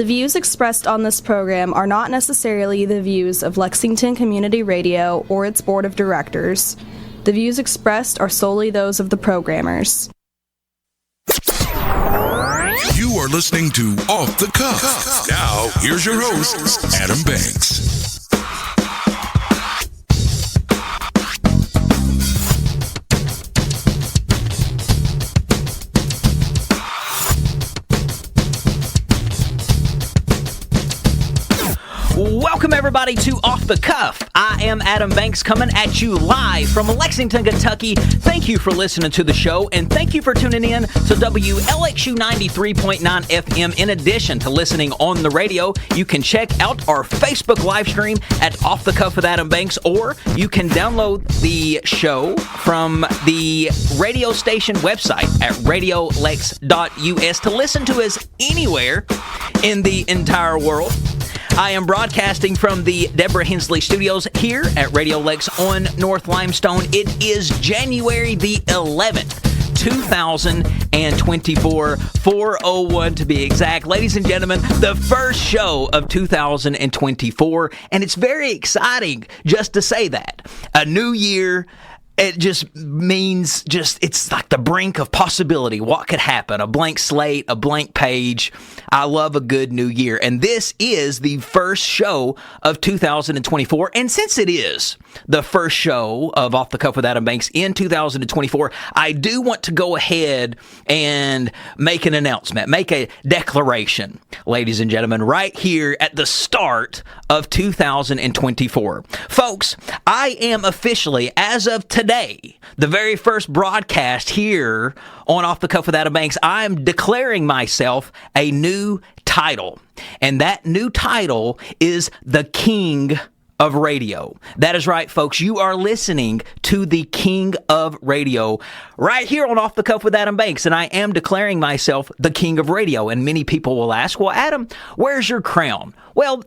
The views expressed on this program are not necessarily the views of Lexington Community Radio or its board of directors. The views expressed are solely those of the programmers. You are listening to Off the Cuff. Now, here's your host, Adam Banks. Welcome, everybody, to Off the Cuff. I am Adam Banks, coming at you live from Lexington, Kentucky. Thank you for listening to the show, and thank you for tuning in to WLXU 93.9 FM. In addition to listening on the radio, you can check out our Facebook live stream at Off the Cuff with Adam Banks, or you can download the show from the radio station website at radiolex.us to listen to us anywhere in the entire world. I am broadcasting from the Deborah Hensley Studios here at Radio Lex on North Limestone. It is January the 11th, 2024, 4:01 to be exact. Ladies and gentlemen, the first show of 2024, and it's very exciting just to say that. A new year. It just means it's like the brink of possibility. What could happen? A blank slate, a blank page. I love a good new year. And this is the first show of 2024. And since it is the first show of Off the Cuff with Adam Banks in 2024, I do want to go ahead and make an announcement, make a declaration, ladies and gentlemen, right here at the start of 2024. Folks, I am officially, as of today, the very first broadcast here on Off the Cuff with Adam Banks, I'm declaring myself a new title. And that new title is the King of Radio. That is right, folks. You are listening to the King of Radio right here on Off the Cuff with Adam Banks. And I am declaring myself the King of Radio. And many people will ask, well, Adam, where's your crown? Well,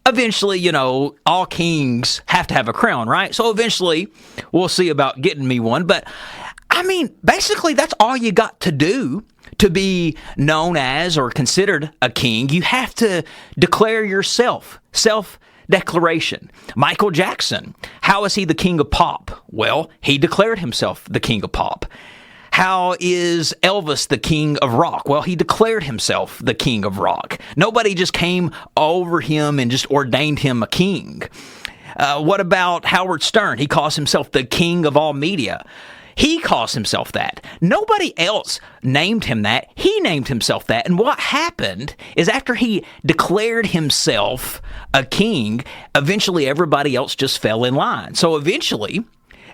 eventually, you know, all kings have to have a crown, right? So eventually, we'll see about getting me one. But, I mean, basically, that's all you got to do to be known as or considered a king. You have to declare yourself, self-declaration. Michael Jackson, how is he the king of pop? Well, he declared himself the king of pop. How is Elvis the king of rock? Well, he declared himself the king of rock. Nobody just came over him and just ordained him a king. What about Howard Stern? He calls himself the king of all media. He calls himself that. Nobody else named him that. He named himself that. And what happened is after he declared himself a king, eventually everybody else just fell in line. So eventually,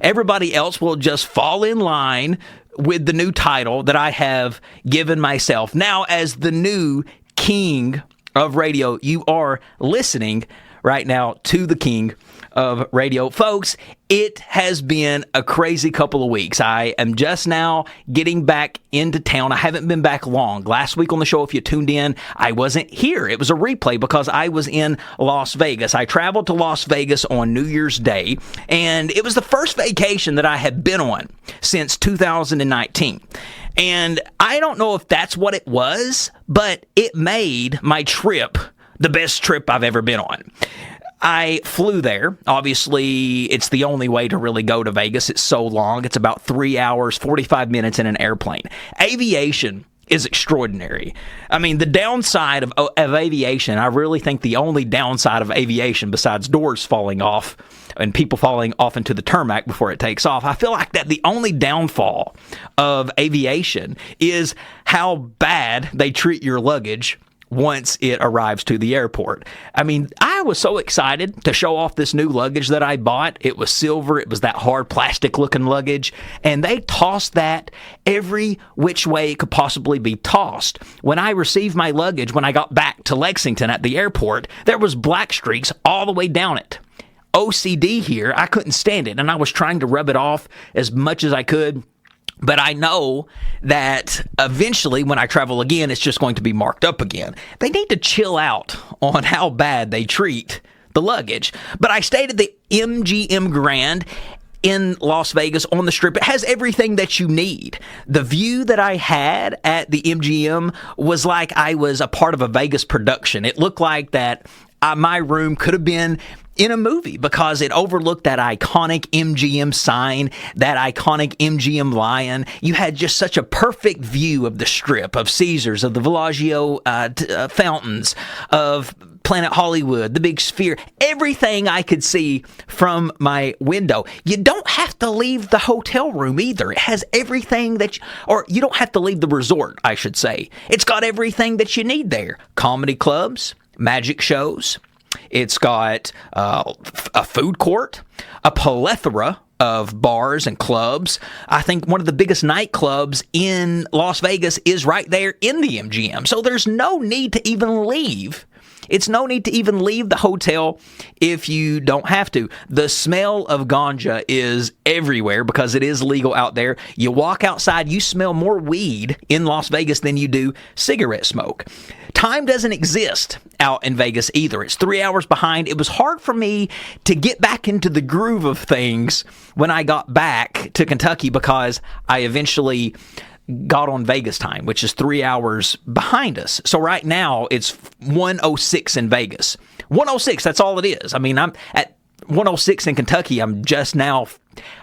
everybody else will just fall in line with the new title that I have given myself. Now, as the new King of Radio, you are listening right now to the King of Radio. Folks, it has been a crazy couple of weeks. I am just now getting back into town. I haven't been back long. Last week on the show, if you tuned in, I wasn't here. It was a replay because I was in Las Vegas. I traveled to Las Vegas on New Year's Day, and it was the first vacation that I had been on since 2019. And I don't know if that's what it was, but it made my trip the best trip I've ever been on. I flew there. Obviously, it's the only way to really go to Vegas. It's so long. It's about 3 hours, 45 minutes in an airplane. Aviation is extraordinary. I mean, the downside of aviation, I really think the only downside of aviation, besides doors falling off and people falling off into the tarmac before it takes off, I feel like that the only downfall of aviation is how bad they treat your luggage once it arrives to the airport. I mean, I was so excited to show off this new luggage that I bought. It was silver. It was that hard plastic-looking luggage, and they tossed that every which way it could possibly be tossed. When I received my luggage, when I got back to Lexington at the airport, there was black streaks all the way down it. OCD here, I couldn't stand it, and I was trying to rub it off as much as I could. But I know that eventually when I travel again, it's just going to be marked up again. They need to chill out on how bad they treat the luggage. But I stayed at the MGM Grand in Las Vegas on the Strip. It has everything that you need. The view that I had at the MGM was like I was a part of a Vegas production. It looked like that my room could have been in a movie because it overlooked that iconic MGM sign, that iconic MGM lion. You had just such a perfect view of the Strip, of Caesars, of the Bellagio fountains, of Planet Hollywood, the big Sphere, everything I could see from my window. You don't have to leave the hotel room either. It has everything or you don't have to leave the resort, I should say. It's got everything that you need there. Comedy clubs, magic shows. It's got a food court, a plethora of bars and clubs. I think one of the biggest nightclubs in Las Vegas is right there in the MGM. So there's no need to even leave. It's no need to even leave the hotel if you don't have to. The smell of ganja is everywhere because it is legal out there. You walk outside, you smell more weed in Las Vegas than you do cigarette smoke. Time doesn't exist out in Vegas either. It's 3 hours behind. It was hard for me to get back into the groove of things when I got back to Kentucky because I eventually got on Vegas time, which is 3 hours behind us. So right now it's 1:06 in Vegas. 1:06, that's all it is. I mean, I'm at 1:06 in Kentucky. I'm just now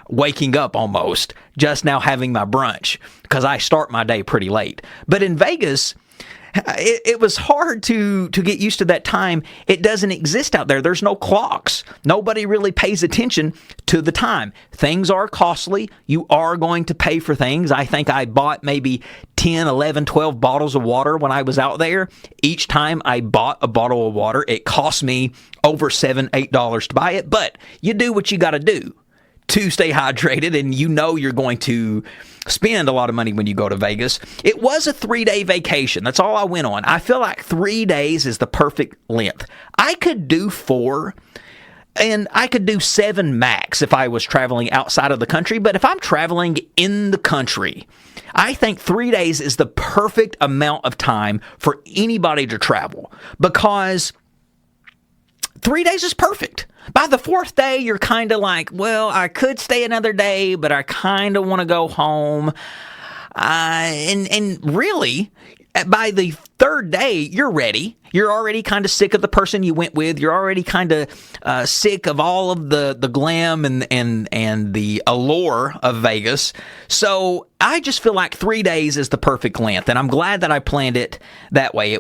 waking up almost, just now having my brunch because I start my day pretty late. But in Vegas, it was hard to get used to that time. It doesn't exist out there. There's no clocks. Nobody really pays attention to the time. Things are costly. You are going to pay for things. I think I bought maybe 10, 11, 12 bottles of water when I was out there. Each time I bought a bottle of water, it cost me over $7, $8 to buy it. But you do what you got to do to stay hydrated, and you know you're going to spend a lot of money when you go to Vegas. It was a 3-day vacation. That's all I went on. I feel like 3 days is the perfect length. I could do 4, and I could do 7 max if I was traveling outside of the country, but if I'm traveling in the country, I think 3 days is the perfect amount of time for anybody to travel because 3 days is perfect. By the 4th day, you're kind of like, well, I could stay another day, but I kind of want to go home. And really, by the 3rd day, you're ready. You're already kind of sick of the person you went with. You're already kind of sick of all of the glam and the allure of Vegas. So I just feel like 3 days is the perfect length, and I'm glad that I planned it that way.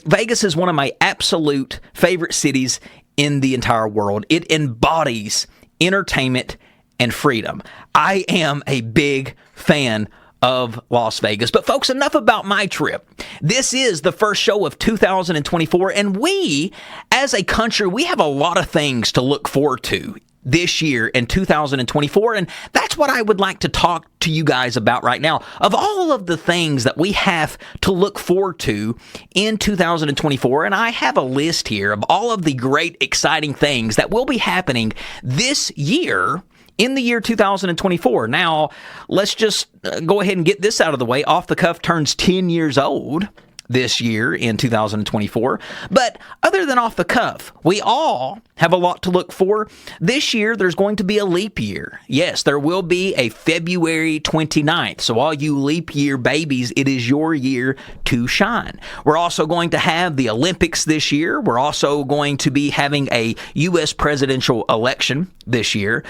Vegas is one of my absolute favorite cities in the entire world. It embodies entertainment and freedom. I am a big fan of Las Vegas. But folks, enough about my trip. This is the first show of 2024, and we, as a country, we have a lot of things to look forward to this year in 2024, and that's what I would like to talk to you guys about right now. Of all of the things that we have to look forward to in 2024, and I have a list here of all of the great, exciting things that will be happening this year in the year 2024. Now, let's just go ahead and get this out of the way. Off the Cuff turns 10 years old this year in 2024. But other than Off the Cuff, we all have a lot to look for. This year, there's going to be a leap year. Yes, there will be a February 29th. So all you leap year babies, it is your year to shine. We're also going to have the Olympics this year. We're also going to be having a U.S. presidential election this year.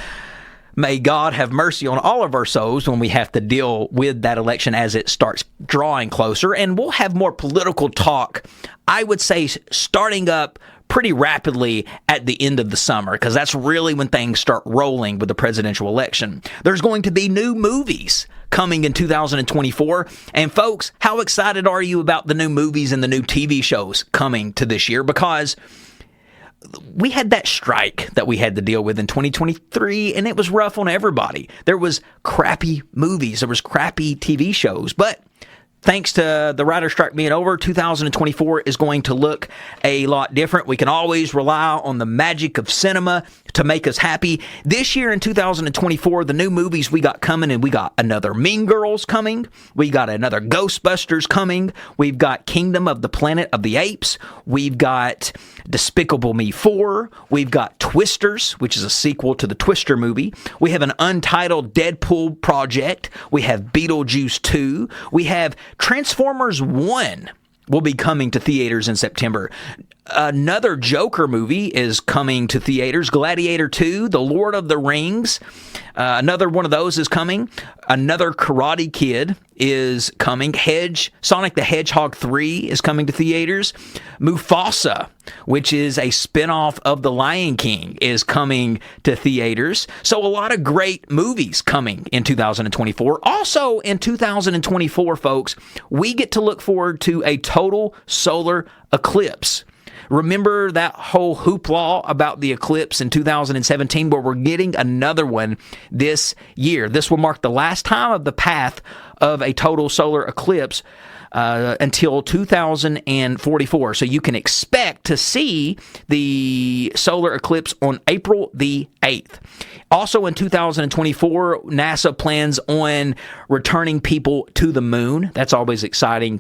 May God have mercy on all of our souls when we have to deal with that election as it starts drawing closer. And we'll have more political talk, I would say, starting up pretty rapidly at the end of the summer, because that's really when things start rolling with the presidential election. There's going to be new movies coming in 2024. And folks, how excited are you about the new movies and the new TV shows coming to this year? Because we had that strike that we had to deal with in 2023, and it was rough on everybody. There was crappy movies, there was crappy TV shows, but thanks to the writer's strike being over, 2024 is going to look a lot different. We can always rely on the magic of cinema to make us happy. This year in 2024, the new movies we got coming, and we got another Mean Girls coming. We got another Ghostbusters coming. We've got Kingdom of the Planet of the Apes. We've got Despicable Me 4. We've got Twisters, which is a sequel to the Twister movie. We have an untitled Deadpool project. We have Beetlejuice 2. We have Transformers 1 will be coming to theaters in September. Another Joker movie is coming to theaters. Gladiator 2, The Lord of the Rings. Another one of those is coming. Another Karate Kid is coming. Sonic the Hedgehog 3 is coming to theaters. Mufasa, which is a spinoff of The Lion King, is coming to theaters. So a lot of great movies coming in 2024. Also in 2024, folks, we get to look forward to a total solar eclipse. Remember that whole hoopla about the eclipse in 2017? Well, we're getting another one this year. This will mark the last time of the path of a total solar eclipse until 2044. So you can expect to see the solar eclipse on April the 8th. Also in 2024, NASA plans on returning people to the moon. That's always exciting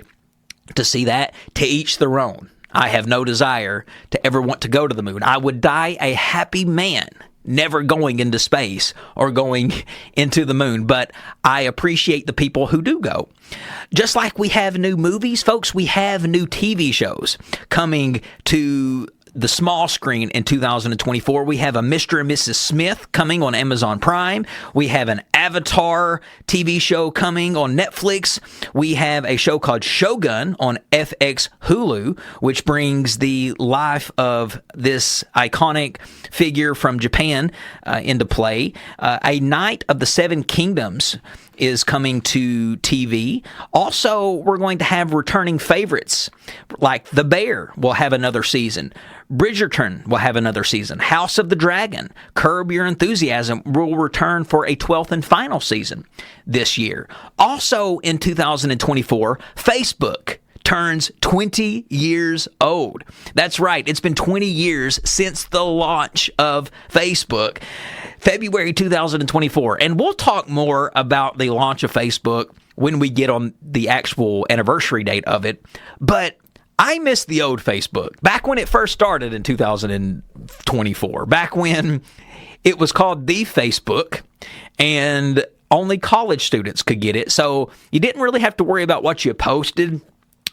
to see that. To each their own. I have no desire to ever want to go to the moon. I would die a happy man, never going into space or going into the moon, but I appreciate the people who do go. Just like we have new movies, folks, we have new TV shows coming to the small screen in 2024. We have a Mr. and Mrs. Smith coming on Amazon Prime. We have an Avatar TV show coming on Netflix. We have a show called Shogun on FX Hulu, which brings the life of this iconic figure from Japan into play. A Knight of the Seven Kingdoms is coming to TV. Also, we're going to have returning favorites like The Bear will have another season. Bridgerton will have another season. House of the Dragon, Curb Your Enthusiasm will return for a 12th and final season this year. Also in 2024, Facebook turns 20 years old. That's right. It's been 20 years since the launch of Facebook, February 2024. And we'll talk more about the launch of Facebook when we get on the actual anniversary date of it. But I miss the old Facebook. Back when it first started in 2024, back when it was called the Facebook and only college students could get it. So you didn't really have to worry about what you posted,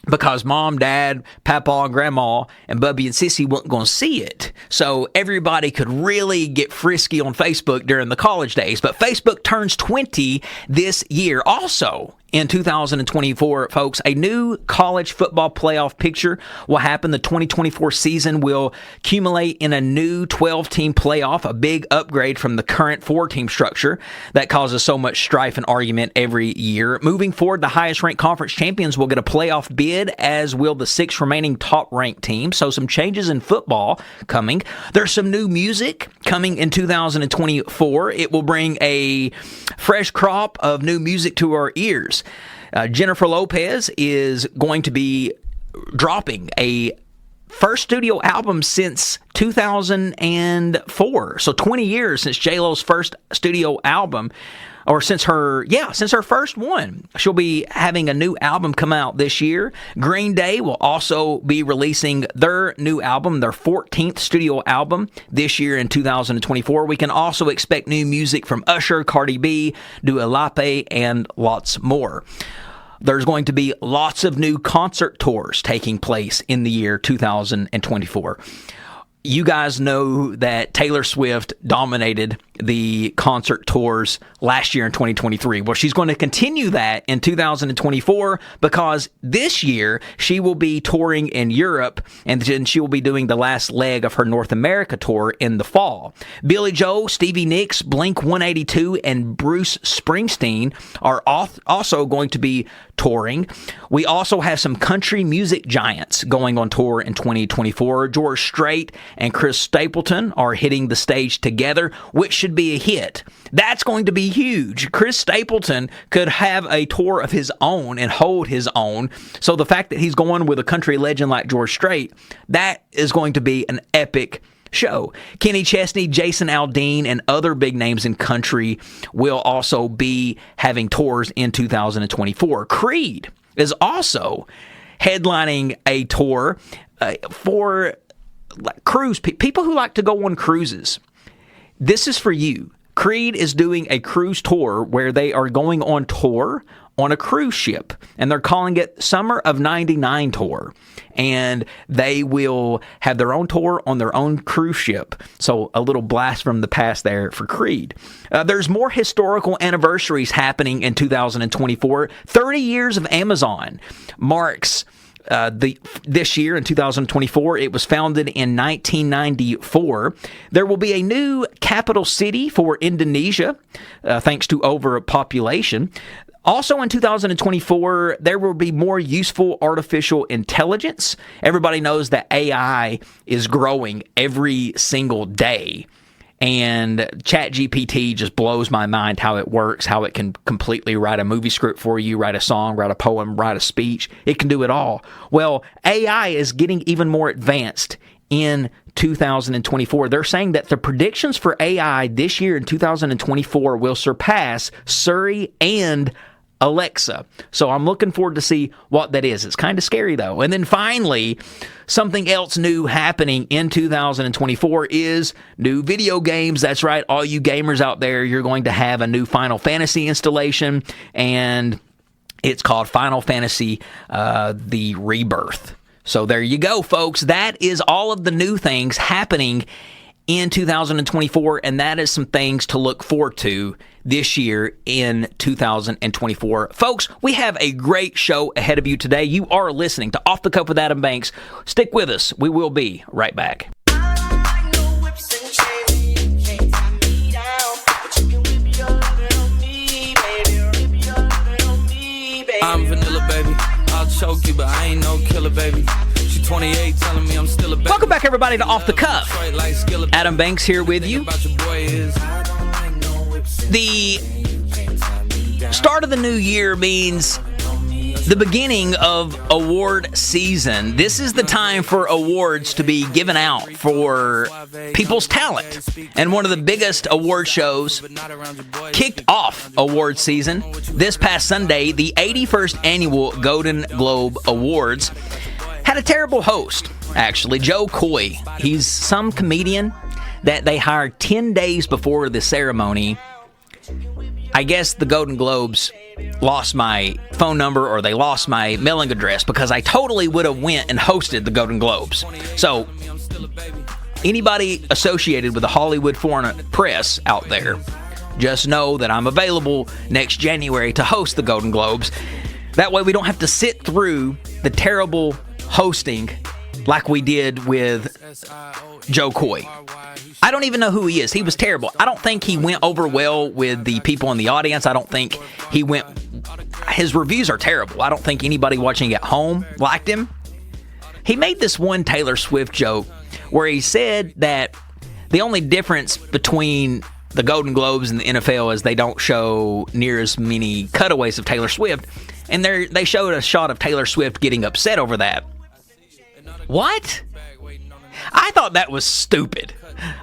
because mom, dad, papa, and grandma, and Bubby and Sissy weren't going to see it. So everybody could really get frisky on Facebook during the college days. But Facebook turns 20 this year. Also, in 2024, folks, a new college football playoff picture will happen. The 2024 season will accumulate in a new 12-team playoff, a big upgrade from the current 4-team structure that causes so much strife and argument every year. Moving forward, the highest-ranked conference champions will get a playoff bid, as will the 6 remaining top-ranked teams. So some changes in football coming. There's some new music coming in 2024. It will bring a fresh crop of new music to our ears. Jennifer Lopez is going to be dropping a first studio album since 2004. So 20 years since J-Lo's first studio album, or since her first one. She'll be having a new album come out this year. Green Day will also be releasing their new album, their 14th studio album this year in 2024. We can also expect new music from Usher, Cardi B, Dua Lipa, and lots more. There's going to be lots of new concert tours taking place in the year 2024. You guys know that Taylor Swift dominated the concert tours last year in 2023. Well, she's going to continue that in 2024 because this year she will be touring in Europe, and then she will be doing the last leg of her North America tour in the fall. Billy Joel, Stevie Nicks, Blink-182, and Bruce Springsteen are also going to be touring. We also have some country music giants going on tour in 2024. George Strait and Chris Stapleton are hitting the stage together, which should be a hit. That's going to be huge. Chris Stapleton could have a tour of his own and hold his own. So the fact that he's going with a country legend like George Strait, that is going to be an epic show. Kenny Chesney, Jason Aldean, and other big names in country will also be having tours in 2024. Creed is also headlining a tour for cruise people who like to go on cruises. This is for you. Creed is doing a cruise tour where they are going on tour on a cruise ship, and they're calling it Summer of 99 Tour. And they will have their own tour on their own cruise ship. So a little blast from the past there for Creed. There's more historical anniversaries happening in 2024. 30 years of Amazon marks this year in 2024. It was founded in 1994. There will be a new capital city for Indonesia, thanks to overpopulation. Also in 2024, there will be more useful artificial intelligence. Everybody knows that AI is growing every single day. And ChatGPT just blows my mind how it works, how it can completely write a movie script for you, write a song, write a poem, write a speech. It can do it all. Well, AI is getting even more advanced in 2024. They're saying that the predictions for AI this year in 2024 will surpass Siri and Alexa. So I'm looking forward to see what that is. It's kind of scary though. And then finally, something else new happening in 2024 is new video games. That's right, all you gamers out there, you're going to have a new Final Fantasy installation, and it's called Final Fantasy The Rebirth. So there you go, folks. That is all of the new things happening in 2024, and that is some things to look forward to this year in 2024. Folks, we have a great show ahead of you today. You are listening to Off the Cuff with Adam Banks. Stick with us. We will be right back. I'm vanilla, baby. I'll choke you, but I ain't no killer, baby. 28 telling me I'm still a baby. Welcome back, everybody, to Off the Cuff. Adam Banks here with you. The start of the new year means the beginning of award season. This is the time for awards to be given out for people's talent. And one of the biggest award shows kicked off award season this past Sunday. The 81st Annual Golden Globe Awards had a terrible host, actually, Joe Coy. He's some comedian that they hired 10 days before the ceremony. I guess the Golden Globes lost my phone number, or they lost my mailing address, because I totally would have went and hosted the Golden Globes. So anybody associated with the Hollywood Foreign Press out there, just know that I'm available next January to host the Golden Globes. That way we don't have to sit through the terrible hosting like we did with Joe Coy. I don't even know who he is. He was terrible. I don't think he went over well with the people in the audience. I don't think he went... His reviews are terrible. I don't think anybody watching at home liked him. He made this one Taylor Swift joke where he said that the only difference between the Golden Globes and the NFL is they don't show near as many cutaways of Taylor Swift, and they showed a shot of Taylor Swift getting upset over that. What? I thought that was stupid.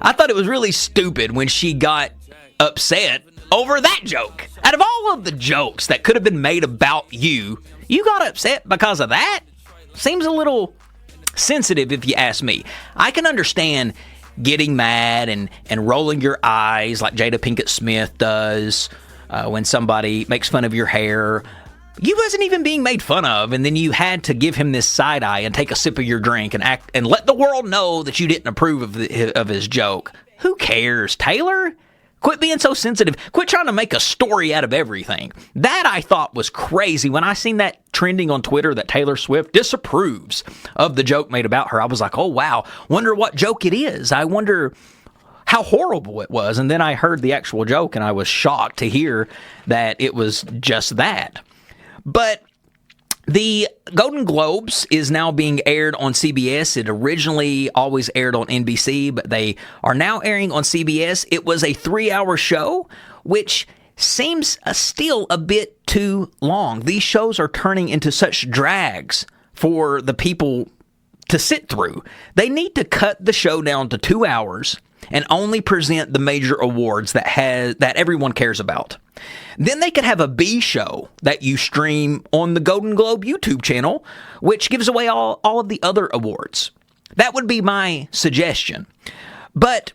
I thought it was really stupid when she got upset over that joke. Out of all of the jokes that could have been made about you, you got upset because of that? Seems a little sensitive if you ask me. I can understand getting mad and rolling your eyes like Jada Pinkett Smith does when somebody makes fun of your hair. You wasn't even being made fun of, and then you had to give him this side eye and take a sip of your drink and act and let the world know that you didn't approve of his joke. Who cares, Taylor? Quit being so sensitive. Quit trying to make a story out of everything. That I thought was crazy. When I seen that trending on Twitter that Taylor Swift disapproves of the joke made about her, I was like, oh wow, wonder what joke it is. I wonder how horrible it was. And then I heard the actual joke and I was shocked to hear that it was just that. But the Golden Globes is now being aired on CBS. It originally always aired on NBC, but they are now airing on CBS. It was a 3-hour show, which seems still a bit too long. These shows are turning into such drags for the people to sit through. They need to cut the show down to 2 hours and only present the major awards that everyone cares about. Then they could have a B show that you stream on the Golden Globe YouTube channel, which gives away all of the other awards. That would be my suggestion. But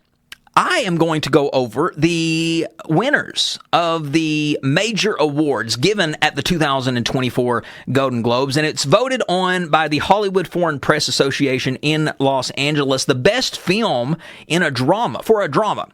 I am going to go over the winners of the major awards given at the 2024 Golden Globes, and it's voted on by the Hollywood Foreign Press Association in Los Angeles, the best film in a drama, for a drama.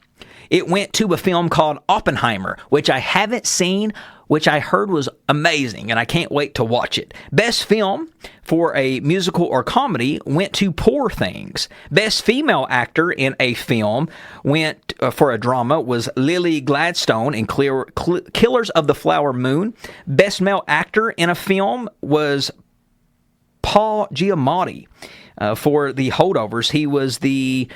It went to a film called Oppenheimer, which I haven't seen, which I heard was amazing, and I can't wait to watch it. Best film for a musical or comedy went to Poor Things. Best female actor in a film went for a drama was Lily Gladstone in Killers of the Flower Moon. Best male actor in a film was Paul Giamatti for The Holdovers. He was the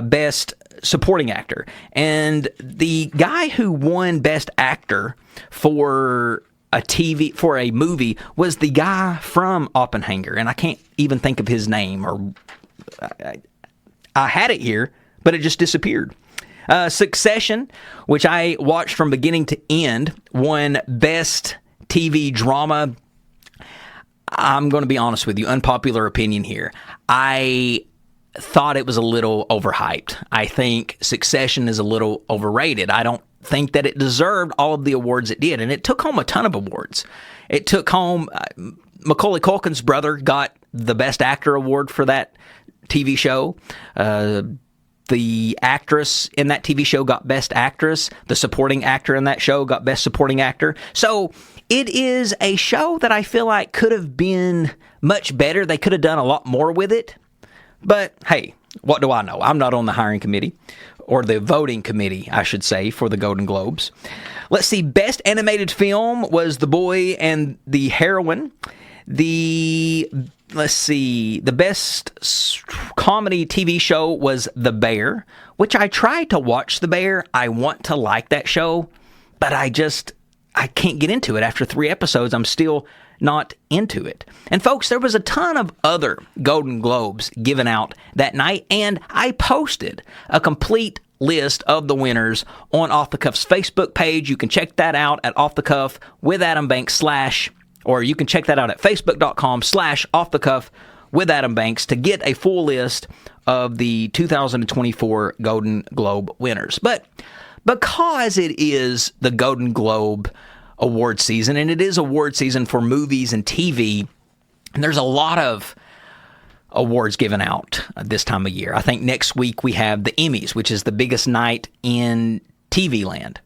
best supporting actor. And the guy who won Best Actor for a movie was the guy from Oppenheimer, and I can't even think of his name, or I had it here, but it just disappeared. Succession, which I watched from beginning to end, won Best TV Drama. I'm going to be honest with you, unpopular opinion here. I thought it was a little overhyped. I think Succession is a little overrated. I don't think that it deserved all of the awards it did, and it took home a ton of awards. It took home, Macaulay Culkin's brother got the Best Actor award for that TV show. The actress in that TV show got Best Actress. The supporting actor in that show got Best Supporting Actor. So it is a show that I feel like could have been much better. They could have done a lot more with it. But hey, what do I know? I'm not on the hiring committee, or the voting committee, I should say, for the Golden Globes. Let's see. Best animated film was The Boy and the Heroine. The best comedy TV show was The Bear, which I tried to watch The Bear. I want to like that show, but I can't get into it. After 3 episodes, I'm still not into it. And folks, there was a ton of other Golden Globes given out that night, and I posted a complete list of the winners on Off the Cuff's Facebook page. You can check that out at Off the Cuff with Adam Banks / or you can check that out at facebook.com/Off the Cuff with Adam Banks to get a full list of the 2024 Golden Globe winners. But because it is the Golden Globe award season, and it is award season for movies and TV, and there's a lot of awards given out this time of year. I think next week we have the Emmys, which is the biggest night in TV land.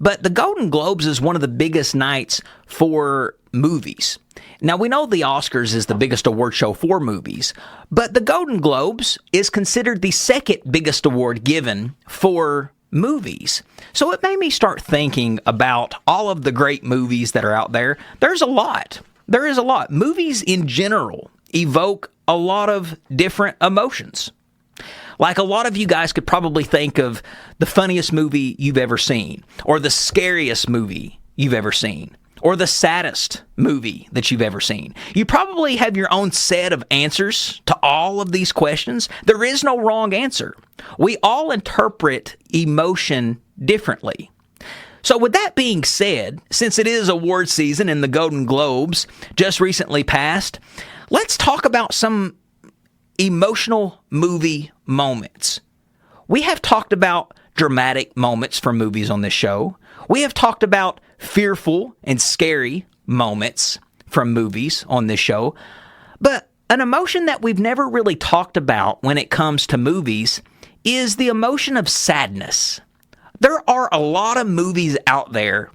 But the Golden Globes is one of the biggest nights for movies. Now, we know the Oscars is the biggest award show for movies, but the Golden Globes is considered the second biggest award given for movies. So it made me start thinking about all of the great movies that are out there. There's a lot. There is a lot. Movies in general evoke a lot of different emotions. Like, a lot of you guys could probably think of the funniest movie you've ever seen, or the scariest movie you've ever seen, or the saddest movie that you've ever seen. You probably have your own set of answers to all of these questions. There is no wrong answer. We all interpret emotion differently. So with that being said, since it is award season and the Golden Globes just recently passed, let's talk about some emotional movie moments. We have talked about dramatic moments from movies on this show. We have talked about fearful and scary moments from movies on this show. But an emotion that we've never really talked about when it comes to movies is the emotion of sadness. There are a lot of movies out there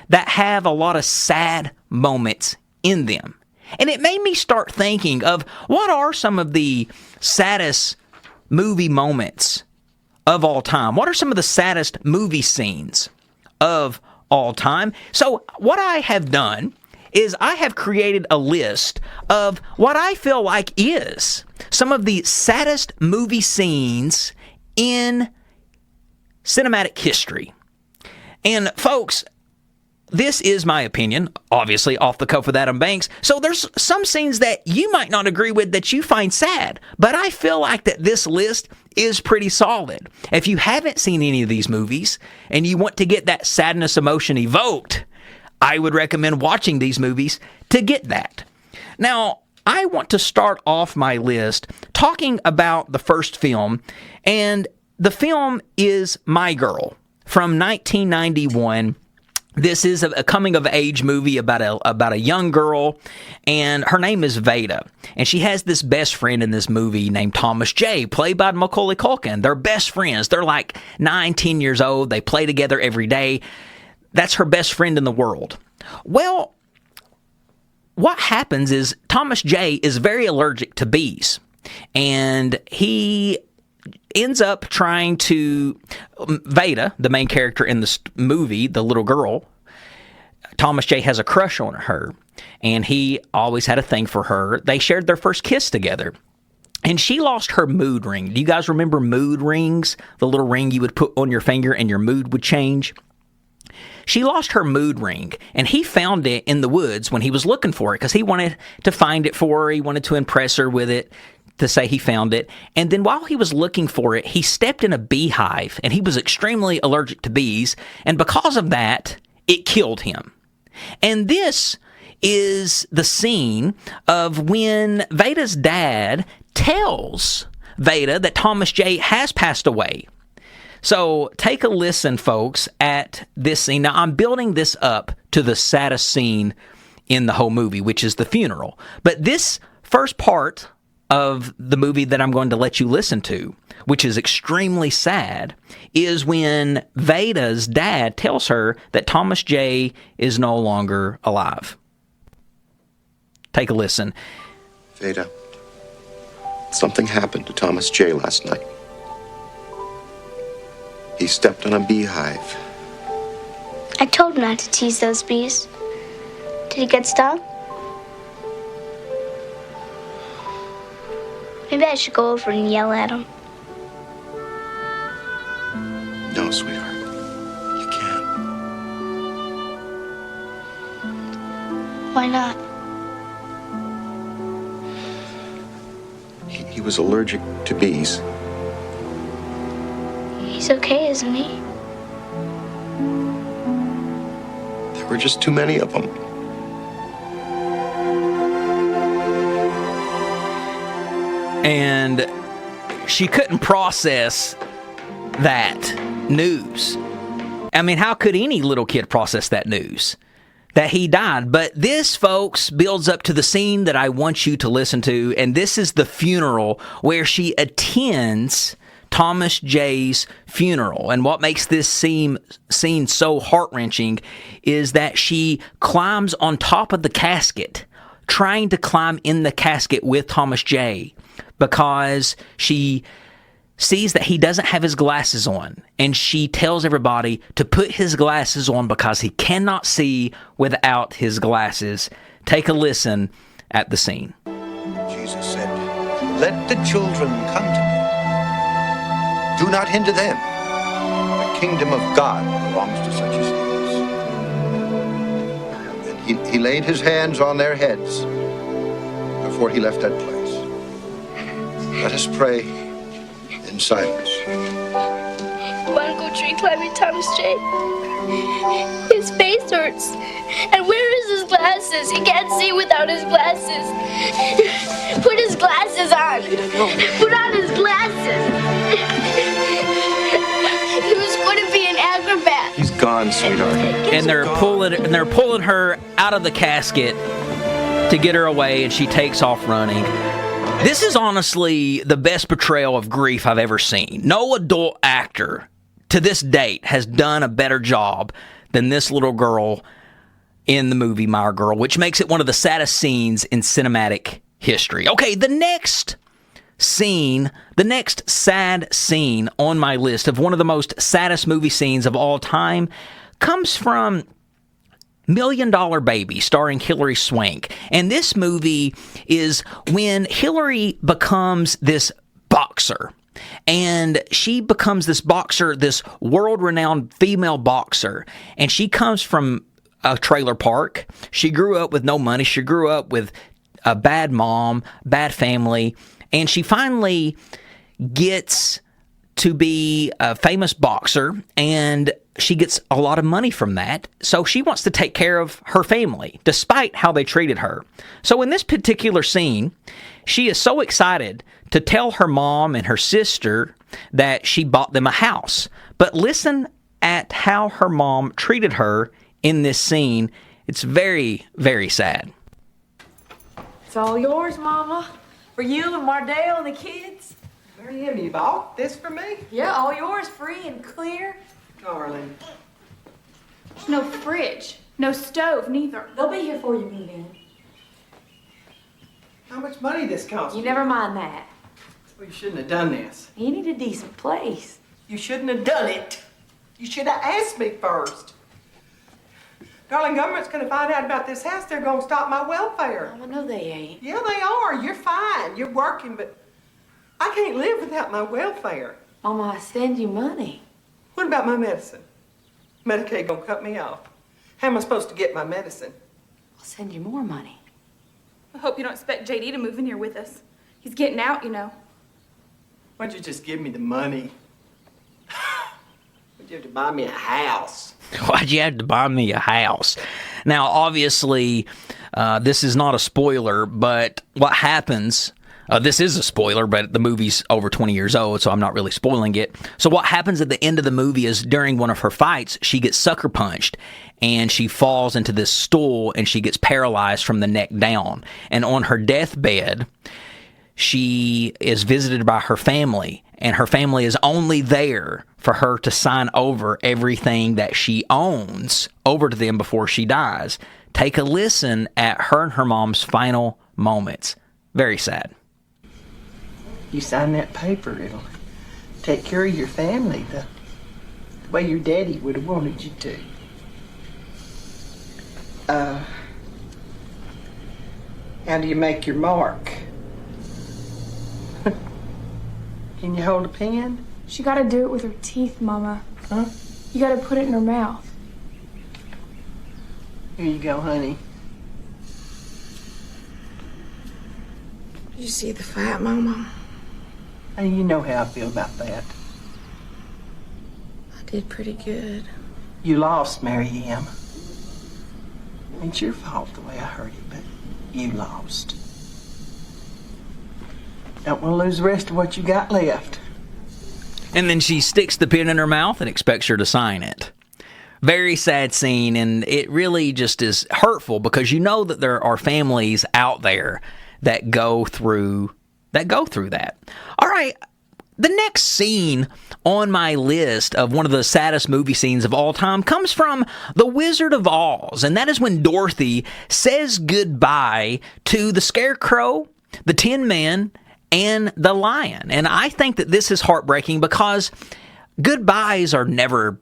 that have a lot of sad moments in them. And it made me start thinking of what are some of the saddest movie moments of all time? What are some of the saddest movie scenes of all time? So what I have done is I have created a list of what I feel like is some of the saddest movie scenes in cinematic history. And folks, this is my opinion, obviously off the cuff with Adam Banks. So there's some scenes that you might not agree with that you find sad, but I feel like that this list is pretty solid. If you haven't seen any of these movies and you want to get that sadness emotion evoked, I would recommend watching these movies to get that. Now, I want to start off my list talking about the first film, and the film is My Girl from 1991. This is a coming-of-age movie about a young girl, and her name is Veda. And she has this best friend in this movie named Thomas J., played by Macaulay Culkin. They're best friends. They're like 9, 10 years old. They play together every day. That's her best friend in the world. Well, what happens is Thomas J. is very allergic to bees, and he ends up trying to... Veda, the main character in this movie, the little girl, Thomas J. has a crush on her, and he always had a thing for her. They shared their first kiss together, and she lost her mood ring. Do you guys remember mood rings? The little ring you would put on your finger and your mood would change? She lost her mood ring, and he found it in the woods when he was looking for it because he wanted to find it for her. He wanted to impress her with it, to say he found it. And then while he was looking for it, he stepped in a beehive, and he was extremely allergic to bees, and because of that, it killed him. And this is the scene of when Veda's dad tells Veda that Thomas J. has passed away. So take a listen, folks, at this scene. Now, I'm building this up to the saddest scene in the whole movie, which is the funeral. But this first part of the movie that I'm going to let you listen to, which is extremely sad, is when Veda's dad tells her that Thomas J. is no longer alive. Take a listen. Veda, something happened to Thomas J. last night. He stepped on a beehive. I told him not to tease those bees. Did he get stung? Maybe I should go over and yell at him. No, sweetheart. You can't. Why not? He was allergic to bees. He's okay, isn't he? There were just too many of them. And she couldn't process that news. I mean, how could any little kid process that news? That he died. But this, folks, builds up to the scene that I want you to listen to, and this is the funeral where she attends Thomas J.'s funeral. And what makes this scene so heart-wrenching is that she climbs on top of the casket, trying to climb in the casket with Thomas J., because she sees that he doesn't have his glasses on, and she tells everybody to put his glasses on because he cannot see without his glasses. Take a listen at the scene. Jesus said, "Let the children come to me. Do not hinder them. The kingdom of God belongs to such as these." And he laid his hands on their heads before he left that place. Let us pray in silence. Want to go tree climbing, Thomas J? His face hurts. And where is his glasses? He can't see without his glasses. Put his glasses on. Put on his glasses. He was going to be an acrobat. He's gone, sweetheart. And they're pulling her out of the casket to get her away, and she takes off running. This is honestly the best portrayal of grief I've ever seen. No adult actor to this date has done a better job than this little girl in the movie My Girl, which makes it one of the saddest scenes in cinematic history. Okay, the next scene, the next sad scene on my list of one of the most saddest movie scenes of all time comes from $1 Million Baby, starring Hilary Swank. And this movie is when Hilary becomes this boxer. And she becomes this boxer, this world-renowned female boxer. And she comes from a trailer park. She grew up with no money. She grew up with a bad mom, bad family, and she finally gets to be a famous boxer, and she gets a lot of money from that. So she wants to take care of her family, despite how they treated her. So in this particular scene, she is so excited to tell her mom and her sister that she bought them a house. But listen at how her mom treated her in this scene. It's very, very sad. It's all yours, Mama. For you and Mardell and the kids. Miriam, you bought this for me? Yeah, all yours, free and clear. Darling. There's no fridge, no stove, neither. They'll be here for you, Mimi. How much money this cost You me? never mind that. Well, you shouldn't have done this. You need a decent place. You shouldn't have done it. You should have asked me first. Darling, government's going to find out about this house. They're going to stop my welfare. Mama, no, they ain't. Yeah, they are. You're fine. You're working, but I can't live without my welfare. Mama, I send you money. What about my medicine? Medicaid going to cut me off. How am I supposed to get my medicine? I'll send you more money. I hope you don't expect JD to move in here with us. He's getting out, you know. Why don't you just give me the money? Why'd you have to buy me a house? Why'd you have to buy me a house? Now, obviously, this is not a spoiler, but what happens... this is a spoiler, but the movie's over 20 years old, so I'm not really spoiling it. So what happens at the end of the movie is during one of her fights, she gets sucker punched, and she falls into this stool, and she gets paralyzed from the neck down. And on her deathbed, she is visited by her family, and her family is only there for her to sign over everything that she owns over to them before she dies. Take a listen at her and her mom's final moments. Very sad. You sign that paper, it'll take care of your family the way your daddy would have wanted you to. How do you make your mark? Can you hold a pen? She gotta do it with her teeth, Mama. Huh? You gotta put it in her mouth. Here you go, honey. Did you see the fight, Mama? Hey, you know how I feel about that. I did pretty good. You lost, Mary-Am. It's your fault the way I heard it, but you lost. Don't want to lose the rest of what you got left. And then she sticks the pen in her mouth and expects her to sign it. Very sad scene, and it really just is hurtful because you know that there are families out there that go through that. All right, the next scene on my list of one of the saddest movie scenes of all time comes from The Wizard of Oz, and that is when Dorothy says goodbye to the Scarecrow, the Tin Man, and the Lion. And I think that this is heartbreaking because goodbyes are never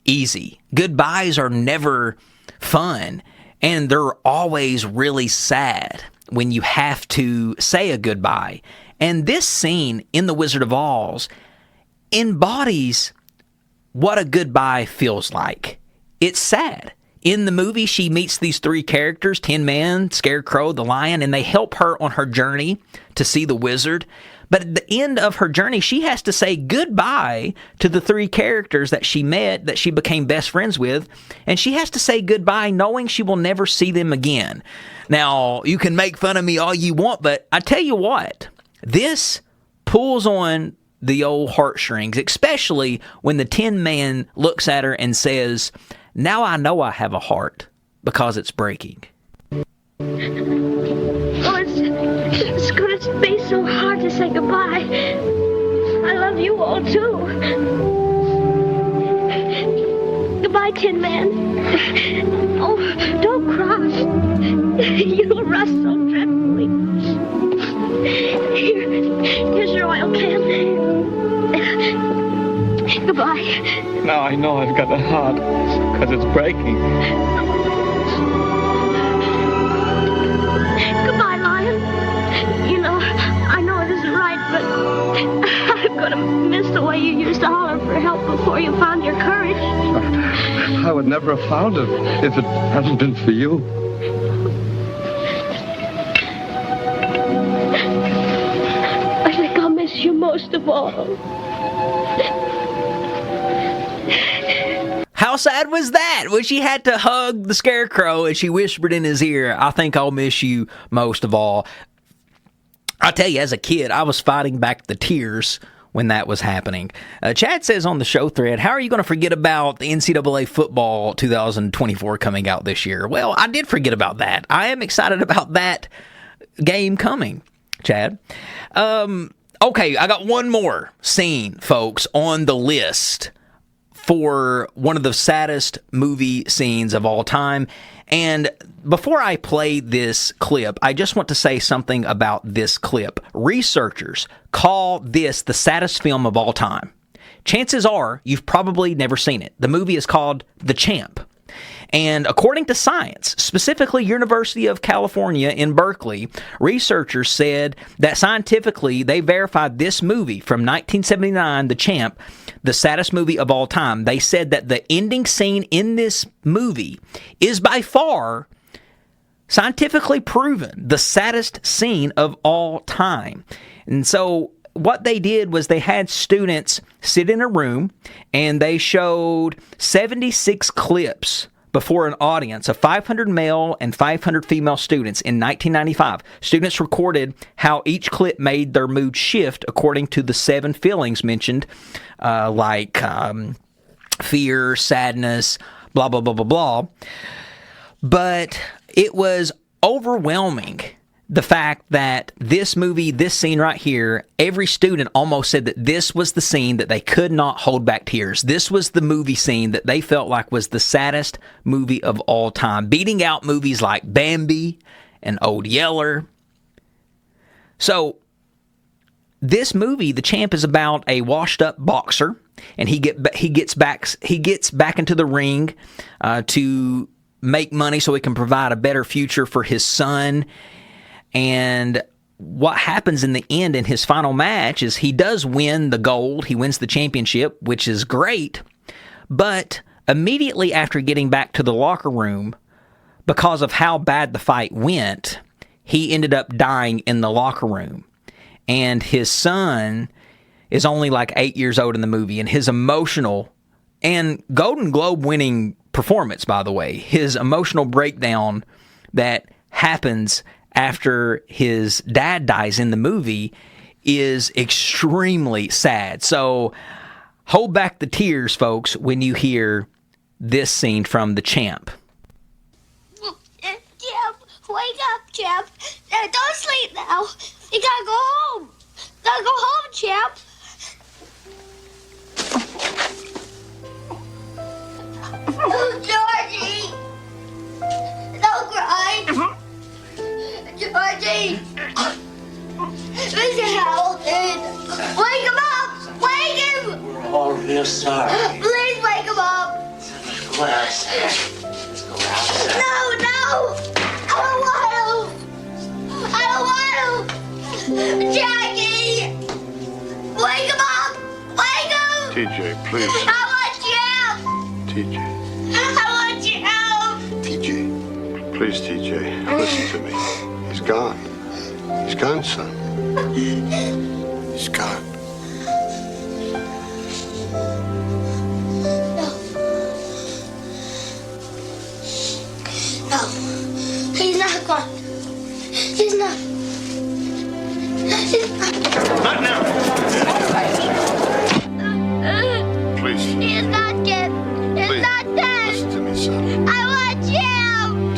easy. Goodbyes are never fun, and they're always really sad when you have to say a goodbye. And this scene in The Wizard of Oz embodies what a goodbye feels like. It's sad. In the movie, she meets these three characters, Tin Man, Scarecrow, the Lion, and they help her on her journey to see the wizard. But at the end of her journey, she has to say goodbye to the three characters that she met, that she became best friends with, and she has to say goodbye knowing she will never see them again. Now, you can make fun of me all you want, but I tell you what, this pulls on the old heartstrings, especially when the Tin Man looks at her and says, "Now I know I have a heart because it's breaking." Oh, it's gonna be so hard to say goodbye. I love you all too. Goodbye, Tin Man. Oh, don't cry. You'll rust so dreadfully. Here's your oil can. Goodbye. Now I know I've got a heart because it's breaking. Goodbye, Lion. You know, I know it isn't right, but I'm gonna miss the way you used to holler for help before you found your courage. I would never have found him if it hadn't been for you. I think I'll miss you most of all. How sad was that? When she had to hug the Scarecrow and she whispered in his ear, I think I'll miss you most of all. I tell you, as a kid, I was fighting back the tears when that was happening. Chad says on the show thread, how are you going to forget about the NCAA football 2024 coming out this year? Well, I did forget about that. I am excited about that game coming, Chad. Okay, I got one more scene, folks, on the list for one of the saddest movie scenes of all time. And before I play this clip, I just want to say something about this clip. Researchers call this the saddest film of all time. Chances are you've probably never seen it. The movie is called The Champ. And according to Science, specifically University of California in Berkeley, researchers said that scientifically they verified this movie from 1979, The Champ, the saddest movie of all time. They said that the ending scene in this movie is by far scientifically proven the saddest scene of all time. And so what they did was they had students sit in a room and they showed 76 clips before an audience of 500 male and 500 female students in 1995. Students recorded how each clip made their mood shift according to the 7 feelings mentioned, like fear, sadness, blah, blah, blah, blah, blah. But it was overwhelming, the fact that this movie, this scene right here, every student almost said that this was the scene that they could not hold back tears. This was the movie scene that they felt like was the saddest movie of all time, beating out movies like Bambi and Old Yeller. So this movie, The Champ, is about a washed-up boxer, and he gets back into the ring to make money so he can provide a better future for his son. And what happens in the end in his final match is he does win the gold. He wins the championship, which is great. But immediately after getting back to the locker room, because of how bad the fight went, he ended up dying in the locker room. And his son is only like 8 years old in the movie. And his emotional and Golden Globe winning performance, by the way, his emotional breakdown that happens after his dad dies in the movie is extremely sad. So hold back the tears, folks, when you hear this scene from The Champ. Champ, wake up, Champ. Don't sleep now. You gotta go home. Gotta go home, Champ. Georgie! Don't cry. Georgie! Mr. Hamilton! Wake him up! Wake him! We're all real sorry. Please wake him up! Let's go outside. Let's go outside. No! I don't want him! Jackie! Wake him up! Wake him! TJ, please. I want you! TJ. I want you! TJ. Please, TJ. Listen to me. He's gone. He's gone, son. He's gone. No. He's not gone. He's not. He's not. Not now. Please. He's not dead. He's Please. not dead. Listen to me, son. I want you.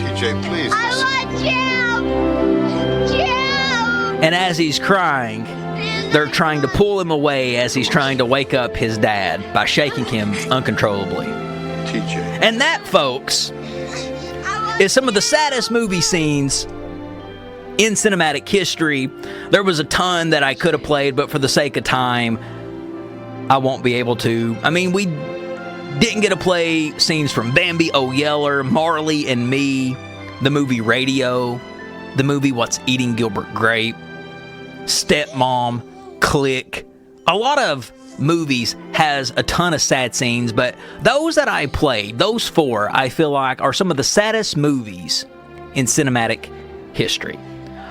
TJ, please. I want you. And as he's crying, they're trying to pull him away as he's trying to wake up his dad by shaking him uncontrollably. TJ. And that, folks, is some of the saddest movie scenes in cinematic history. There was a ton that I could have played, but for the sake of time, I won't be able to. I mean, we didn't get to play scenes from Bambi, Old Yeller, Marley and Me, the movie Radio, the movie What's Eating Gilbert Grape, Stepmom, Click. A lot of movies has a ton of sad scenes, but those that I played, those 4, I feel like are some of the saddest movies in cinematic history.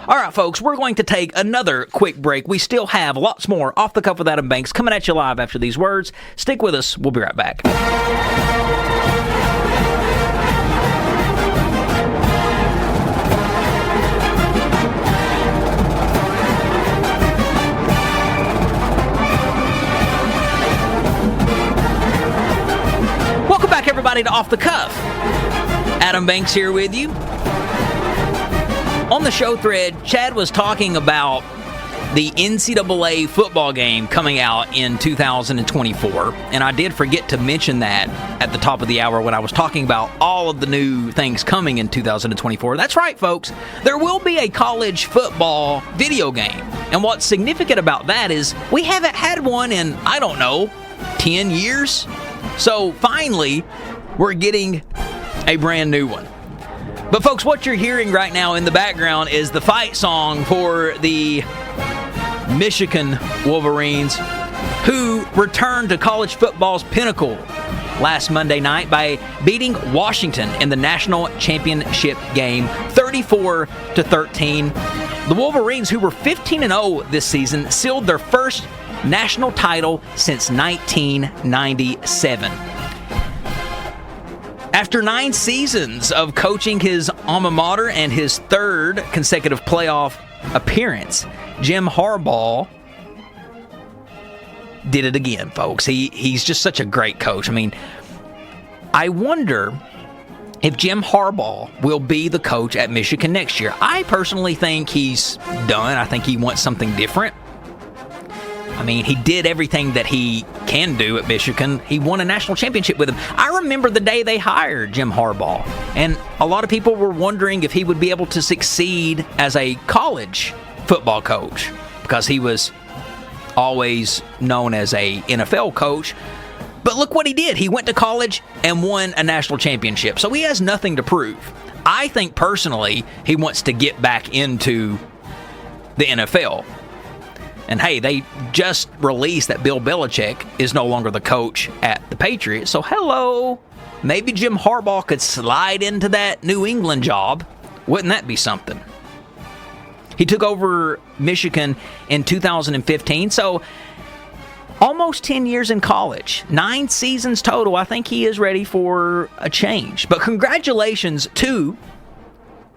All right, folks, we're going to take another quick break. We still have lots more Off the Cuff with Adam Banks coming at you live after these words. Stick with us. We'll be right back. Welcome back, everybody, to Off the Cuff. Adam Banks here with you. On the show thread, Chad was talking about the NCAA football game coming out in 2024, and I did forget to mention that at the top of the hour when I was talking about all of the new things coming in 2024. That's right, folks. There will be a college football video game, and what's significant about that is we haven't had one in, 10 years? So finally, we're getting a brand new one. But folks, what you're hearing right now in the background is the fight song for the Michigan Wolverines, who returned to college football's pinnacle last Monday night by beating Washington in the national championship game 34-13. The Wolverines, who were 15-0 this season, sealed their first national title since 1997. After 9 seasons of coaching his alma mater and his 3rd consecutive playoff appearance, Jim Harbaugh did it again, folks. He's just such a great coach. I mean, I wonder if Jim Harbaugh will be the coach at Michigan next year. I personally think he's done. I think he wants something different. I mean, he did everything that he can do at Michigan. He won a national championship with him. I remember the day they hired Jim Harbaugh, and a lot of people were wondering if he would be able to succeed as a college football coach because he was always known as a NFL coach. But look what he did. He went to college and won a national championship. So he has nothing to prove. I think personally he wants to get back into the NFL. And hey, they just released that Bill Belichick is no longer the coach at the Patriots. So hello, maybe Jim Harbaugh could slide into that New England job. Wouldn't that be something? He took over Michigan in 2015, so almost 10 years in college, 9 seasons total. I think he is ready for a change. But congratulations to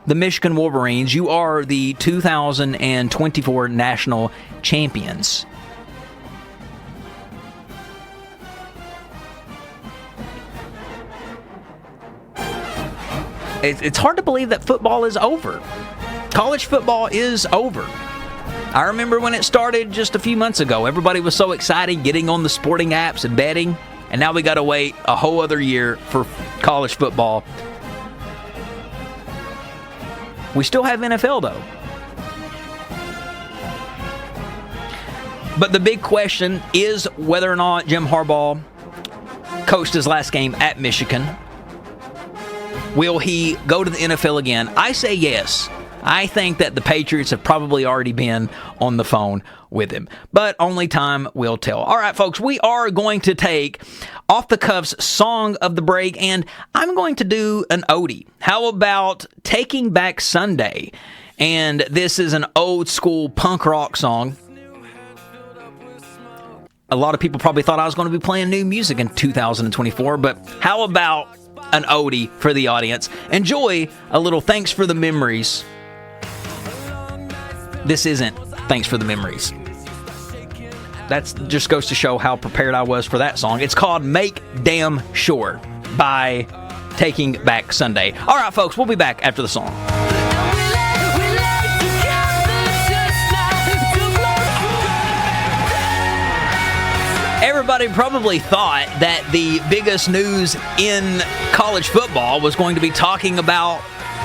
the Michigan Wolverines. You are the 2024 national champions. It's hard to believe that football is over. College football is over. I remember when it started just a few months ago. Everybody was so excited getting on the sporting apps and betting, and now we got to wait a whole other year for college football. We still have NFL, though. But the big question is whether or not Jim Harbaugh coached his last game at Michigan. Will he go to the NFL again? I say yes. I think that the Patriots have probably already been on the phone with him. But only time will tell. All right, folks, we are going to take Off the Cuff's Song of the Break, and I'm going to do an oldie. How about Taking Back Sunday? And this is an old school punk rock song. A lot of people probably thought I was going to be playing new music in 2024, but how about an oldie for the audience? Enjoy a little Thanks for the Memories. This isn't Thanks for the Memories. That just goes to show how prepared I was for that song. It's called Make Damn Sure by Taking Back Sunday. All right, folks, we'll be back after the song. Everybody probably thought that the biggest news in college football was going to be talking about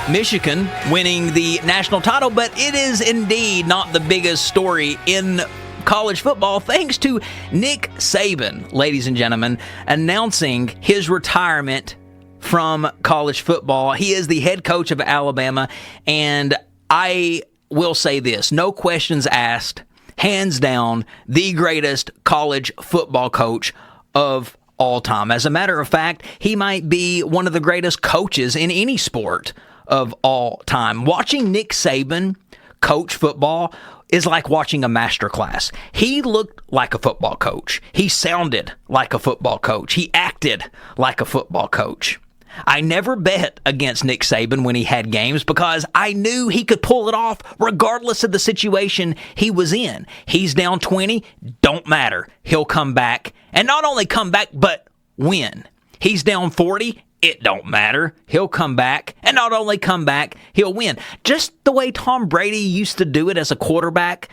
Michigan winning the national title, but it is indeed not the biggest story in college football, thanks to Nick Saban, ladies and gentlemen, announcing his retirement from college football. He is the head coach of Alabama, and I will say this, no questions asked. hands down, the greatest college football coach of all time. As a matter of fact, he might be one of the greatest coaches in any sport of all time. Watching Nick Saban coach football is like watching a master class. He looked like a football coach. He sounded like a football coach. He acted like a football coach. I never bet against Nick Saban when he had games because I knew he could pull it off regardless of the situation he was in. He's down 20, don't matter. He'll come back, and not only come back, but win. He's down 40, it don't matter. He'll come back, and not only come back, he'll win. Just the way Tom Brady used to do it as a quarterback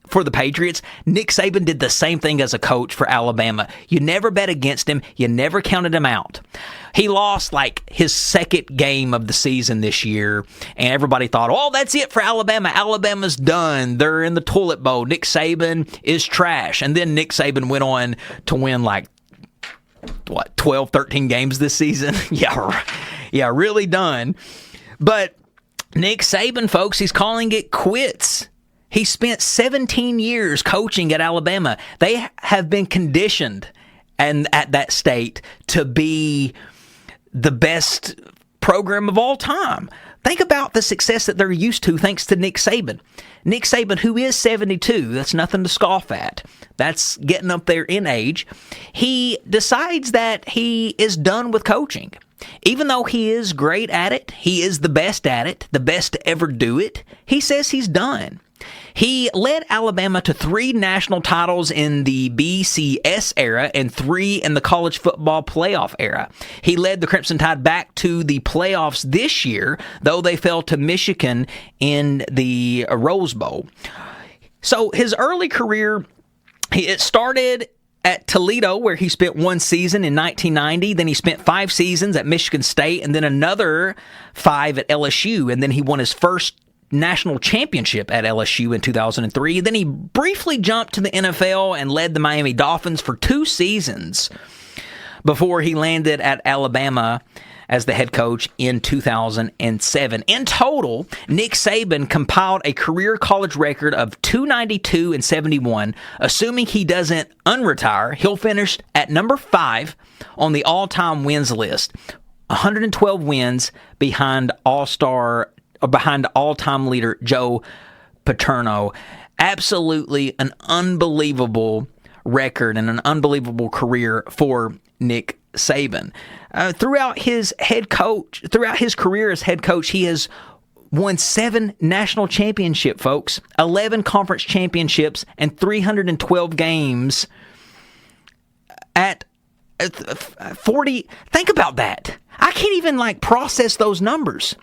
for the Patriots, Nick Saban did the same thing as a coach for Alabama. You never bet against him. You never counted him out. He lost like his second game of the season this year, and everybody thought, oh, that's it for Alabama. Alabama's done. They're in the toilet bowl. Nick Saban is trash. And then Nick Saban went on to win like, 12, 13 games this season? Yeah, really done. But Nick Saban, folks, he's calling it quits. He spent 17 years coaching at Alabama. They have been conditioned and at that state to be the best program of all time. Think about the success that they're used to thanks to Nick Saban. Nick Saban, who is 72, that's nothing to scoff at. That's getting up there in age. He decides that he is done with coaching. Even though he is great at it, he is the best at it, the best to ever do it, he says he's done. He led Alabama to 3 national titles in the BCS era and 3 in the college football playoff era. He led the Crimson Tide back to the playoffs this year, though they fell to Michigan in the Rose Bowl. So his early career, it started at Toledo, where he spent 1 season in 1990. Then he spent 5 seasons at Michigan State, and then another 5 at LSU. And then he won his first national championship at LSU in 2003. Then he briefly jumped to the NFL and led the Miami Dolphins for 2 seasons before he landed at Alabama as the head coach in 2007. In total, Nick Saban compiled a career college record of 292 and 71. Assuming he doesn't unretire, he'll finish at number 5 on the all-time wins list. 112 wins behind all-time leader Joe Paterno. Absolutely an unbelievable record and an unbelievable career for Nick Saban. Throughout his career as head coach, he has won 7 national championships, folks, 11 conference championships, and 312 games at 40. Think about that. I can't even process those numbers.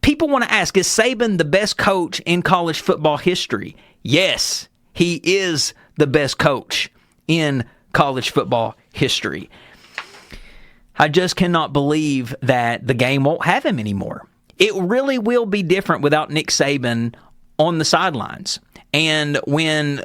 People want to ask, is Saban the best coach in college football history? Yes, he is the best coach in college football history. I just cannot believe that the game won't have him anymore. It really will be different without Nick Saban on the sidelines. And when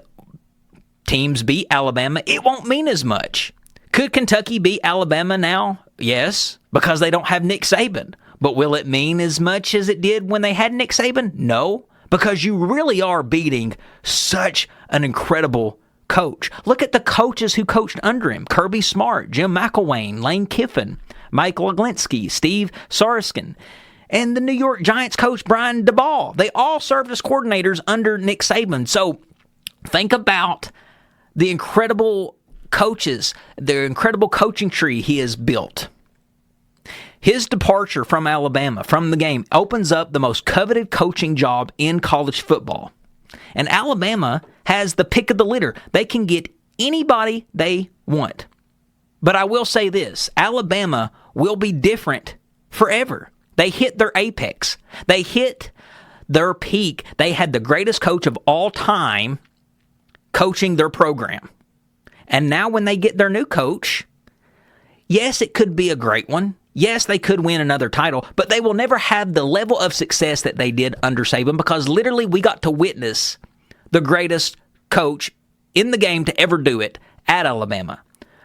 teams beat Alabama, it won't mean as much. Could Kentucky beat Alabama now? Yes, because they don't have Nick Saban. But will it mean as much as it did when they had Nick Saban? No, because you really are beating such an incredible coach. Look at the coaches who coached under him. Kirby Smart, Jim McElwain, Lane Kiffin, Mike Loglinski, Steve Sarkisian, and the New York Giants coach Brian Daboll. They all served as coordinators under Nick Saban. So think about the incredible coaches, the incredible coaching tree he has built. His departure from Alabama, from the game, opens up the most coveted coaching job in college football. And Alabama has the pick of the litter. They can get anybody they want. But I will say this, Alabama will be different forever. They hit their apex. They hit their peak. They had the greatest coach of all time coaching their program. And now when they get their new coach, yes, it could be a great one. Yes, they could win another title, but they will never have the level of success that they did under Saban because literally we got to witness the greatest coach in the game to ever do it at Alabama.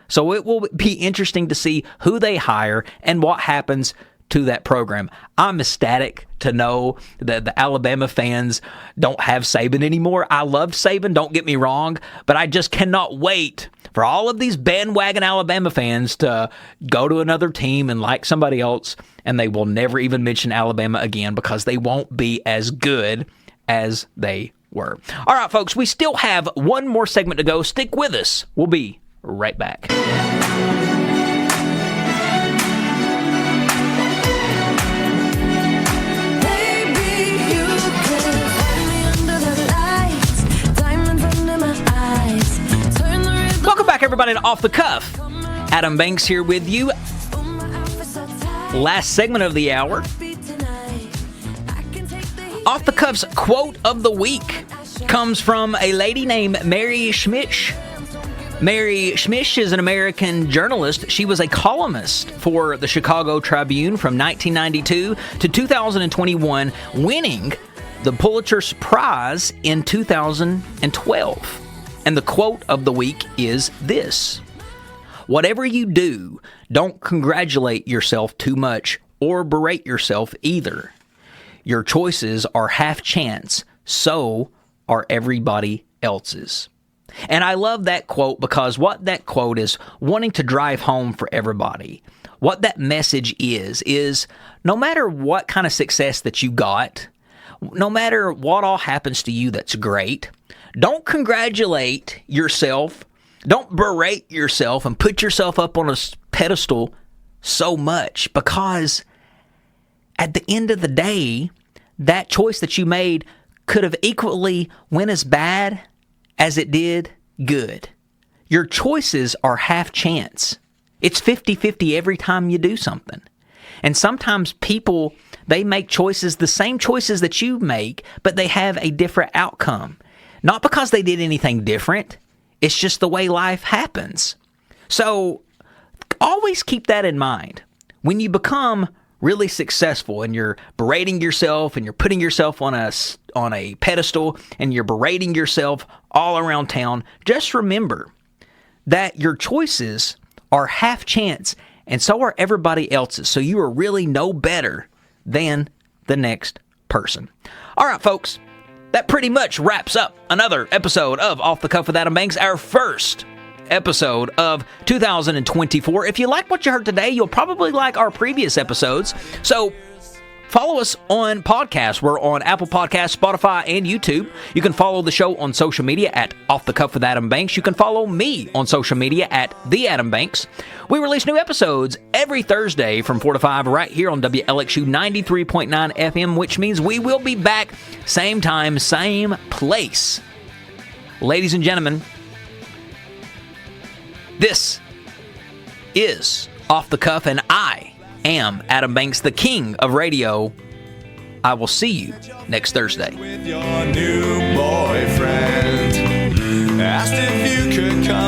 So it will be interesting to see who they hire and what happens to that program. I'm ecstatic to know that the Alabama fans don't have Saban anymore. I loved Saban, don't get me wrong, but I just cannot wait for all of these bandwagon Alabama fans to go to another team and like somebody else, and they will never even mention Alabama again because they won't be as good as they were. All right, folks, we still have one more segment to go. Stick with us. We'll be right back. Welcome back, everybody, to Off the Cuff. Adam Banks here with you. Last segment of the hour. Off the Cuff's quote of the week comes from a lady named Mary Schmish. Mary Schmish is an American journalist. She was a columnist for the Chicago Tribune from 1992 to 2021, winning the Pulitzer Prize in 2012. And the quote of the week is this: "Whatever you do, don't congratulate yourself too much or berate yourself either. Your choices are half chance, so are everybody else's." And I love that quote because what that quote is wanting to drive home for everybody. What that message is no matter what kind of success that you got, no matter what all happens to you that's great, don't congratulate yourself, don't berate yourself and put yourself up on a pedestal so much, because at the end of the day, that choice that you made could have equally went as bad as it did good. Your choices are half chance. It's 50-50 every time you do something. And sometimes people, they make choices, the same choices that you make, but they have a different outcome. Not because they did anything different. It's just the way life happens. So always keep that in mind. When you become really successful and you're berating yourself and you're putting yourself on a pedestal and you're berating yourself all around town, just remember that your choices are half chance and so are everybody else's. So you are really no better than the next person. All right, folks. That pretty much wraps up another episode of Off the Cuff with Adam Banks, our first episode of 2024. If you like what you heard today, you'll probably like our previous episodes. So follow us on podcasts. We're on Apple Podcasts, Spotify, and YouTube. You can follow the show on social media at Off the Cuff with Adam Banks. You can follow me on social media at The Adam Banks. We release new episodes every Thursday from 4 to 5 right here on WLXU 93.9 FM, which means we will be back same time, same place. Ladies and gentlemen, this is Off the Cuff, and I am Adam Banks, the king of radio. I will see you next Thursday. With your new boyfriend, asked if you could come.